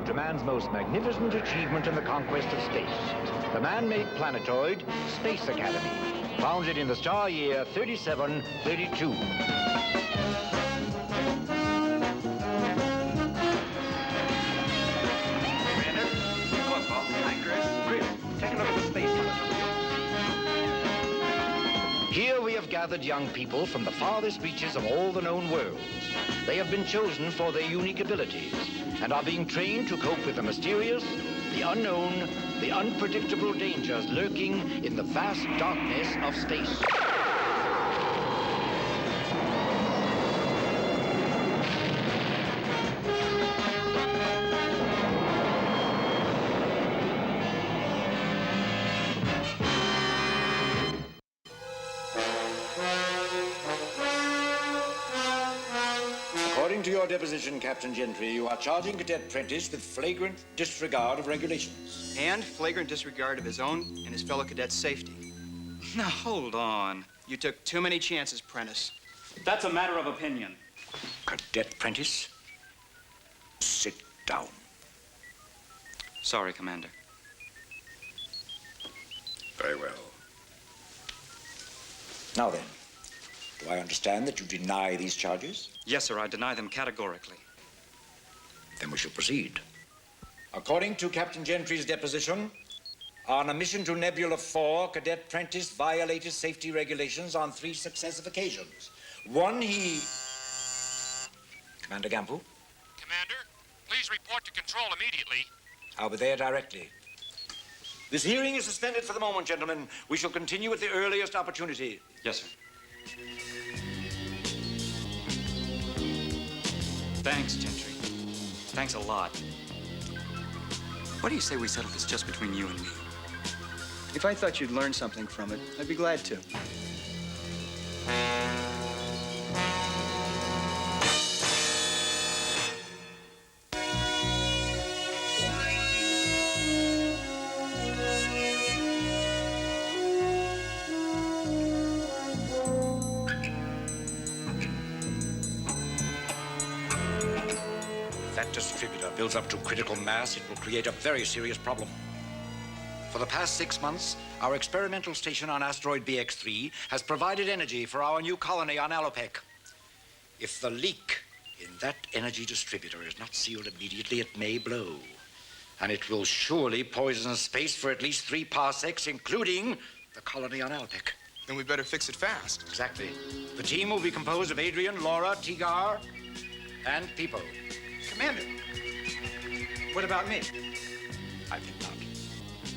to man's most magnificent achievement in the conquest of space, the man-made planetoid Space Academy, founded in the star year 3732. Here we have gathered young people from the farthest reaches of all the known worlds. They have been chosen for their unique abilities and are being trained to cope with the mysterious, the unknown, the unpredictable dangers lurking in the vast darkness of space. According to your deposition, Captain Gentry, you are charging Cadet Prentiss with flagrant disregard of regulations. And flagrant disregard of his own and his fellow cadets' safety. Now, hold on. You took too many chances, Prentiss. That's a matter of opinion. Cadet Prentiss, sit down. Sorry, Commander. Very well. Now then, do I understand that you deny these charges? Yes, sir, I deny them categorically. Then we shall proceed. According to Captain Gentry's deposition, on a mission to Nebula 4, Cadet Prentiss violated safety regulations on 3 successive occasions. One, he... Commander Gamble? Commander, please report to control immediately. I'll be there directly. This hearing is suspended for the moment, gentlemen. We shall continue at the earliest opportunity. Yes, sir. Thanks, Gentry. Thanks a lot. What do you say we settle this just between you and me? If I thought you'd learn something from it, I'd be glad to. If that distributor builds up to critical mass, it will create a very serious problem. For the past 6 months, our experimental station on Asteroid BX-3 has provided energy for our new colony on Alopek. If the leak in that energy distributor is not sealed immediately, it may blow. And it will surely poison space for at least 3 parsecs, including the colony on Alopek. Then we better fix it fast. Exactly. The team will be composed of Adrian, Laura, Tigar, and people. Commander, what about me? I think not.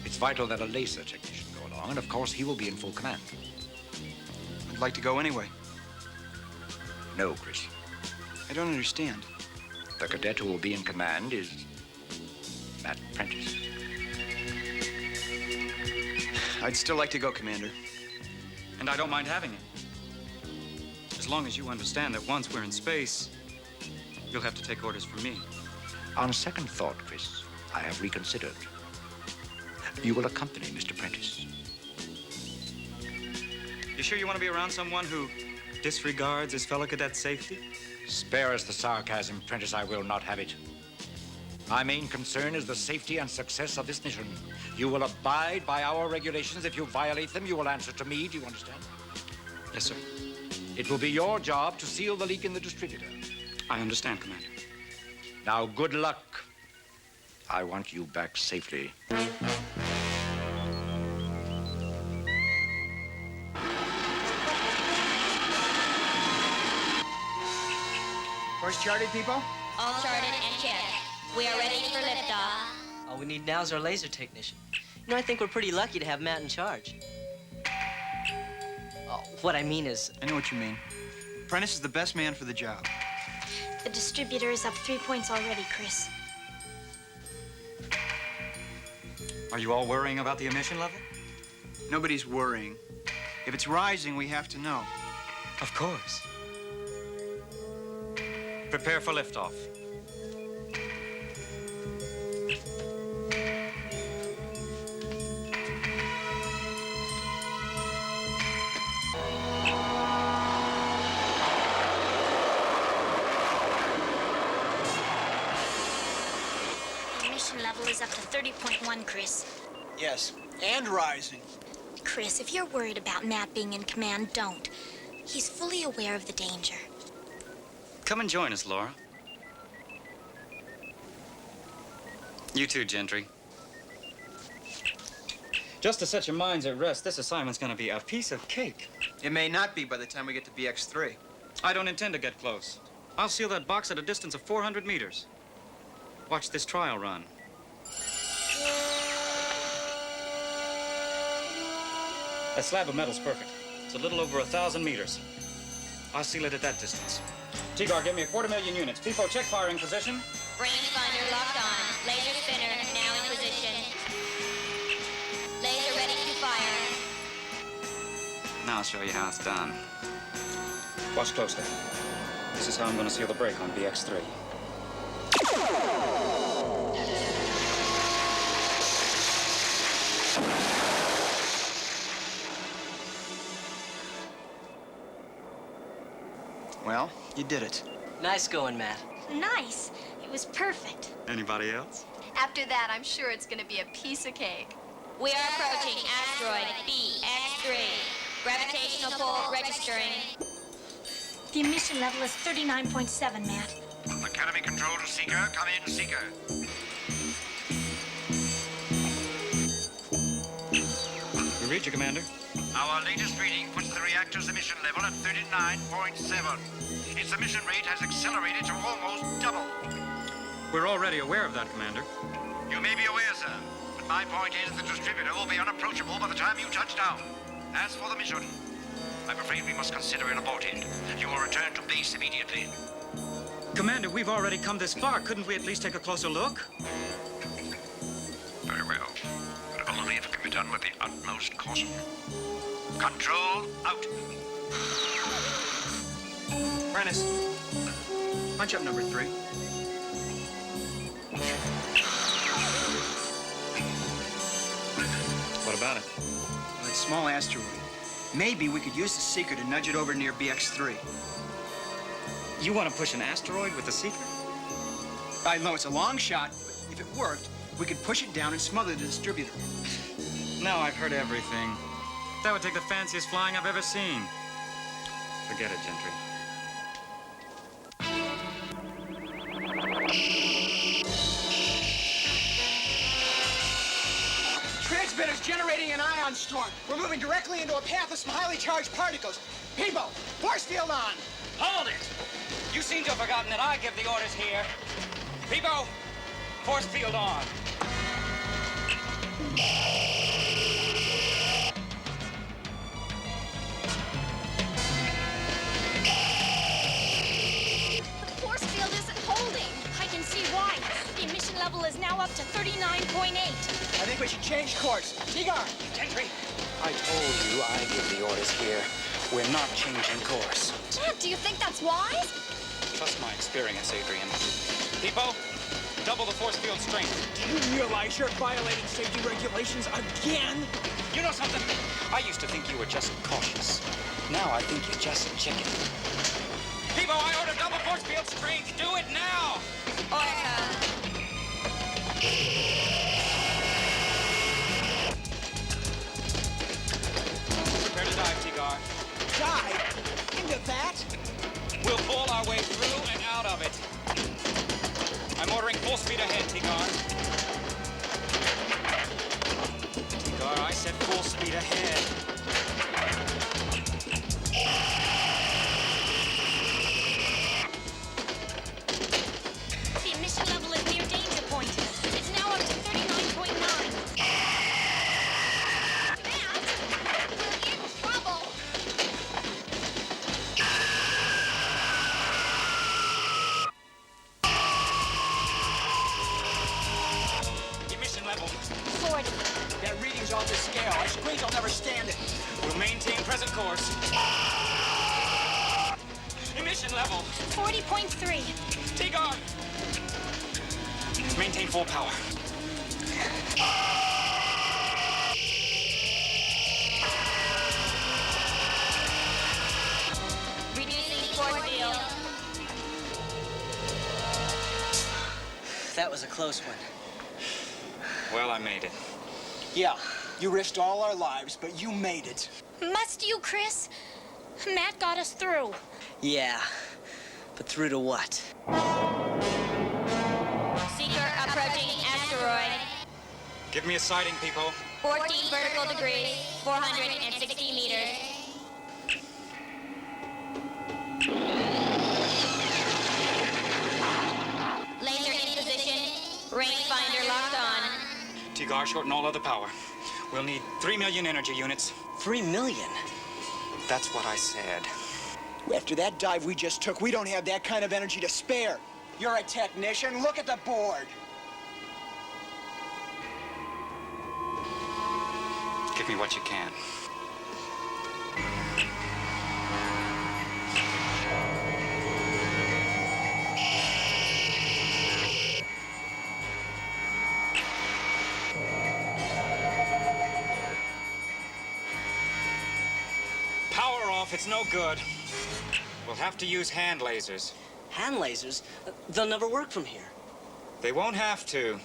It's vital that a laser technician go along, and of course he will be in full command. I'd like to go anyway. No, Chris. I don't understand. The cadet who will be in command is Matt Prentiss. I'd still like to go, Commander. And I don't mind having it. As long as you understand that once we're in space, you'll have to take orders from me. On second thought, Chris, I have reconsidered. You will accompany Mr. Prentiss. You sure you want to be around someone who disregards his fellow cadet's safety? Spare us the sarcasm, Prentiss. I will not have it. My main concern is the safety and success of this mission. You will abide by our regulations. If you violate them, you will answer to me. Do you understand? Yes, sir. It will be your job to seal the leak in the distributor. I understand, Commander. Now, good luck. I want you back safely. Course charted, people? All charted and checked. We are ready for liftoff. All we need now is our laser technician. You know, I think we're pretty lucky to have Matt in charge. What I mean is... I know what you mean. Prentiss is the best man for the job. The distributor is up 3 points already, Chris. Are you all worrying about the emission level? Nobody's worrying. If it's rising, we have to know. Of course. Prepare for liftoff. level is up to 30.1, Chris. Yes, and rising. Chris, if you're worried about Matt being in command, don't. He's fully aware of the danger. Come and join us, Laura. You too, Gentry. Just to set your minds at rest, this assignment's gonna be a piece of cake. It may not be by the time we get to BX-3. I don't intend to get close. I'll seal that box at a distance of 400 meters. Watch this trial run. That slab of metal's perfect. It's a little over 1,000 meters. I'll seal it at that distance. T-Guard, give me 250,000 units. People, check firing position. Rangefinder locked on. Laser spinner now in position. Laser ready to fire. Now I'll show you how it's done. Watch closely. This is how I'm going to seal the break on BX-3. Well, you did it. Nice going, Matt. Nice. It was perfect. Anybody else? After that, I'm sure it's going to be a piece of cake. We are approaching Asteroid BX-3. Gravitational pull registering. The emission level is 39.7, Matt. Academy control to Seeker. Come in, Seeker. We read you, Commander. Our latest reading puts the reactor's emission level at 39.7. Its emission rate has accelerated to almost double. We're already aware of that, Commander. You may be aware, sir, but my point is the distributor will be unapproachable by the time you touch down. As for the mission, I'm afraid we must consider it aborted. You will return to base immediately. Commander, we've already come this far. Couldn't we at least take a closer look? Very well, but only if it can be done with the utmost caution. Control out. Prentiss, punch up number 3. What about it? Well, it's a small asteroid. Maybe we could use the Seeker to nudge it over near BX-3. You want to push an asteroid with the Seeker? I know it's a long shot, but if it worked, we could push it down and smother the distributor. Now I've heard everything. That would take the fanciest flying I've ever seen. Forget it, Gentry. Transmitter's generating an ion storm. We're moving directly into a path of some highly charged particles. Peebo, force field on. Hold it! You seem to have forgotten that I give the orders here. Peebo, force field on. The force field isn't holding. I can see why. The emission level is now up to 39.8. I think we should change course. Cigar. Gentry, I told you I give the orders here. We're not changing course. Dad, do you think that's wise? Trust my experience, Adrian. Peebo, double the force field strength. Do you realize you're violating safety regulations again? You know something? I used to think you were just cautious. Now I think you're just chicken. Peebo, I order double force field strength. Do it now! Prepare to dive, T-Guard. Dive? Into that? We'll pull our way through and out of it. I'm ordering full speed ahead, T-Guard. T-Guard, I said full speed ahead. The emission level is near danger point. It's now up to 39.9. Matt, we're in trouble. Emission level. 40. That reading's off the scale. Our screens will never stand it. We'll maintain present course. Emission level. 40.3. T-Guard. Maintain full power. Reducing force field. That was a close one. Well, I made it. Yeah, you risked all our lives, but you made it. Must you, Chris? Matt got us through. Yeah, but through to what? Seeker approaching asteroid. Give me a sighting, people. 14 vertical degrees, 460 meters. Laser in position, rangefinder locked on. T-Gar, shorten all other power. We'll need 3 million energy units. 3 million? That's what I said. After that dive we just took, we don't have that kind of energy to spare. You're a technician. Look at the board. Give me what you can. Power off, it's no good. We'll have to use hand lasers. Hand lasers? They'll never work from here. They won't have to.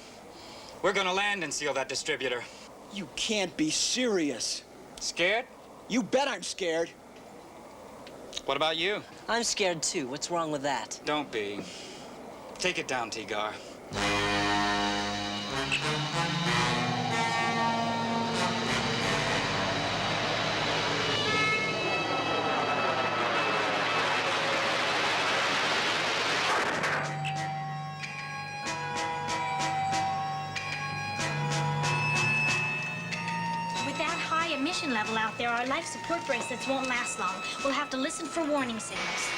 We're gonna land and seal that distributor. You can't be serious. Scared? You bet I'm scared. What about you? I'm scared too. What's wrong with that? Don't be. Take it down, T-Gar. With that high emission level out there, our life support bracelets won't last long. We'll have to listen for warning signals.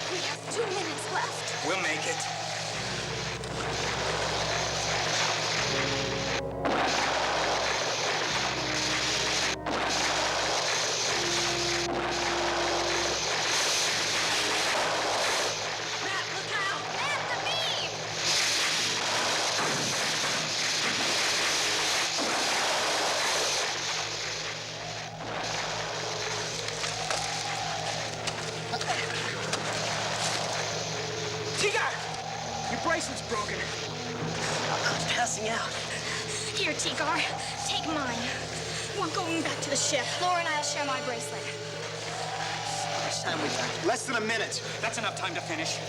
We have 2 minutes left. We'll make it. Matt, look out! Matt, the beam! T-Gar! Your bracelet's broken. I'm passing out. Here, T-Gar, take mine. We're going back to the ship. Laura and I'll share my bracelet. How much time we got? Less than a minute. That's enough time to finish.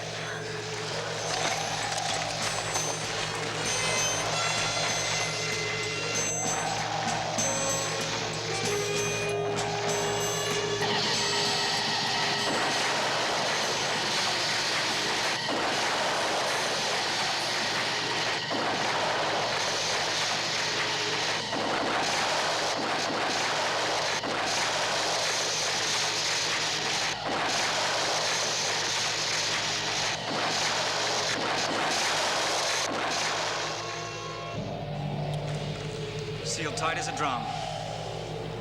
Sealed tight as a drum.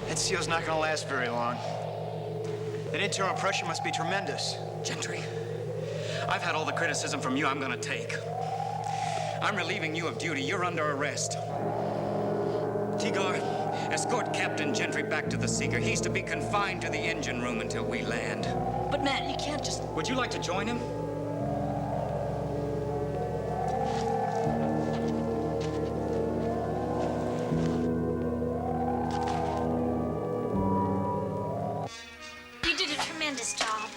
That seal's not gonna last very long. That internal pressure must be tremendous. Gentry, I've had all the criticism from you I'm gonna take. I'm relieving you of duty. You're under arrest. T-Gar, escort Captain Gentry back to the Seeker. He's to be confined to the engine room until we land. But Matt, you can't just... Would you like to join him? You did a tremendous job.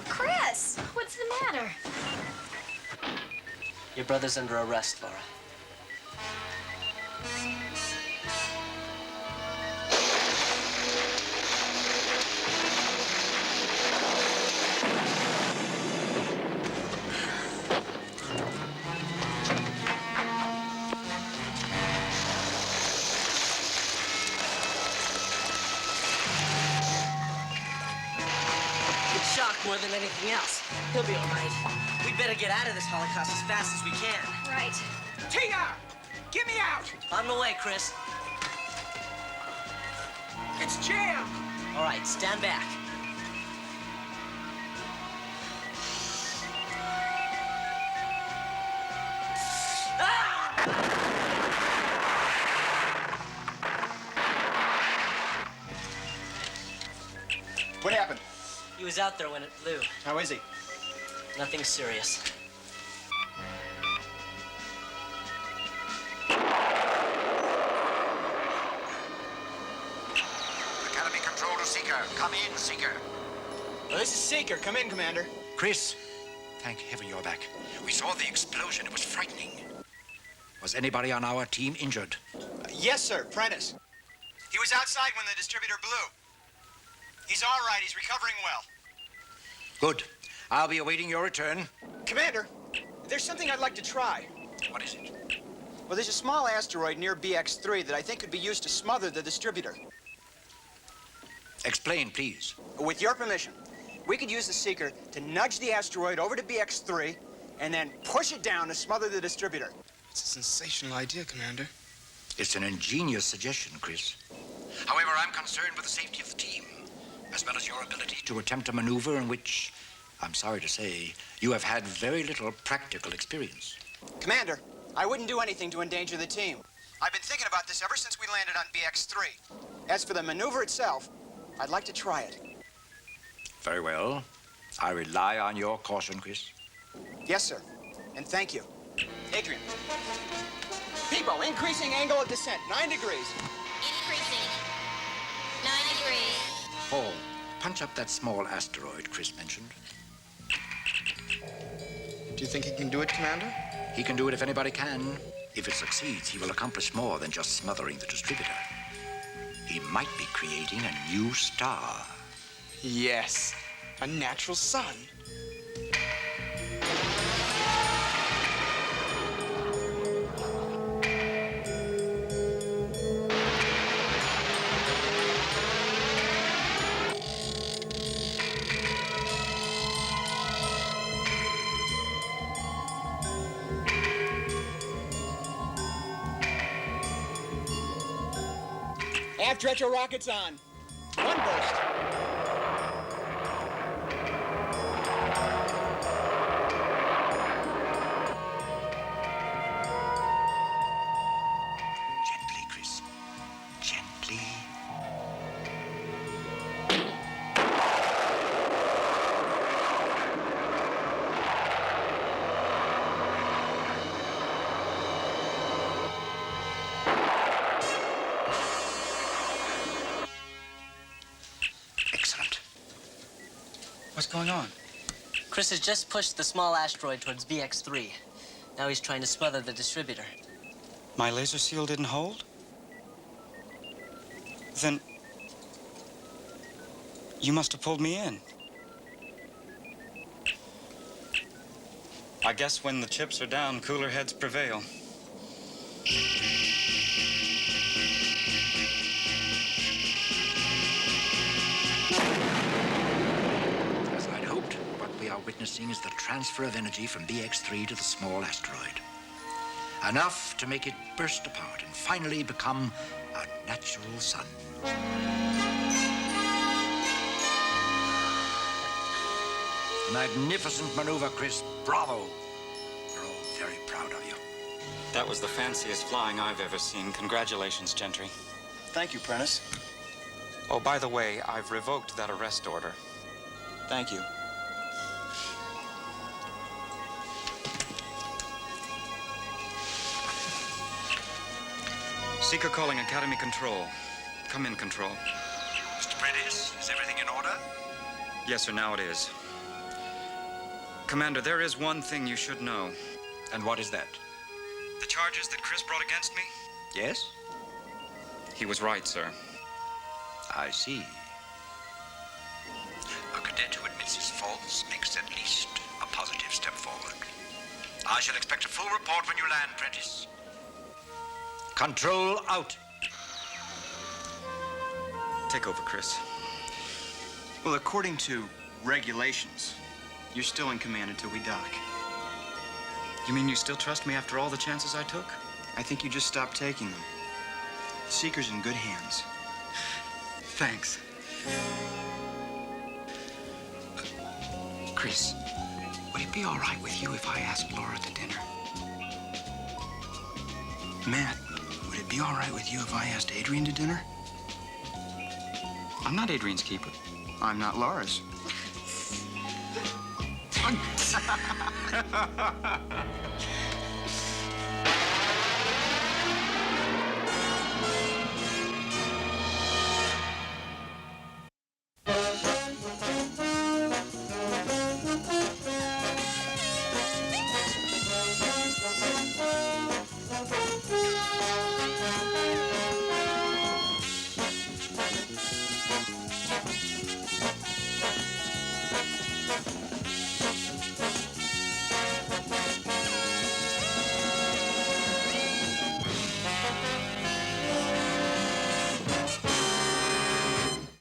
Chris! What's the matter? Your brother's under arrest, Laura. more than anything else. He'll be all right. We'd better get out of this Holocaust as fast as we can. Right. Tia! Get me out! On the way, Chris. It's jammed! All right, stand back. What happened? He was out there when it blew. How is he? Nothing serious. Academy control to Seeker. Come in, Seeker. Well, this is Seeker. Come in, Commander. Chris, thank heaven you're back. We saw the explosion. It was frightening. Was anybody on our team injured? Yes, sir. Prentiss. He was outside when the distributor blew. He's all right. He's recovering well. Good. I'll be awaiting your return. Commander, there's something I'd like to try. What is it? Well, there's a small asteroid near BX-3 that I think could be used to smother the distributor. Explain, please. With your permission, we could use the Seeker to nudge the asteroid over to BX-3 and then push it down to smother the distributor. It's a sensational idea, Commander. It's an ingenious suggestion, Chris. However, I'm concerned with the safety of the team, as well as your ability to attempt a maneuver in which, I'm sorry to say, you have had very little practical experience. Commander, I wouldn't do anything to endanger the team. I've been thinking about this ever since we landed on BX-3. As for the maneuver itself, I'd like to try it. Very well. I rely on your caution, Chris. Yes, sir. And thank you. Adrian. Peebo, increasing angle of descent, 9 degrees. Increasing. 9 degrees. Paul, punch up that small asteroid Chris mentioned. Do you think he can do it, Commander? He can do it if anybody can. If it succeeds, he will accomplish more than just smothering the distributor. He might be creating a new star. Yes. A natural sun. Aft retro rockets on. One burst. Gently, Chris. Gently. Excellent. What's going on? Chris has just pushed the small asteroid towards BX-3. Now he's trying to smother the distributor. My laser seal didn't hold? Then you must have pulled me in. I guess when the chips are down, cooler heads prevail. As I'd hoped, what we are witnessing is the transfer of energy from BX-3 to the small asteroid. Enough to make it burst apart and finally become a natural sun. Magnificent maneuver, Chris. Bravo. We're all very proud of you. That was the fanciest flying I've ever seen. Congratulations, Gentry. Thank you, Prentiss. Oh, by the way, I've revoked that arrest order. Thank you. Seeker calling Academy Control. Come in, Control. Mr. Prentiss, is everything in order? Yes, sir, now it is. Commander, there is one thing you should know. And what is that? The charges that Chris brought against me? Yes? He was right, sir. I see. A cadet who admits his faults makes at least a positive step forward. I shall expect a full report when you land, Prentiss. Control out. Take over, Chris. Well, according to regulations. You're still in command until we dock. You mean you still trust me after all the chances I took? I think you just stopped taking them. The Seeker's in good hands. Thanks. Chris, would it be all right with you if I asked Laura to dinner? Matt, would it be all right with you if I asked Adrian to dinner? I'm not Adrian's keeper. I'm not Laura's.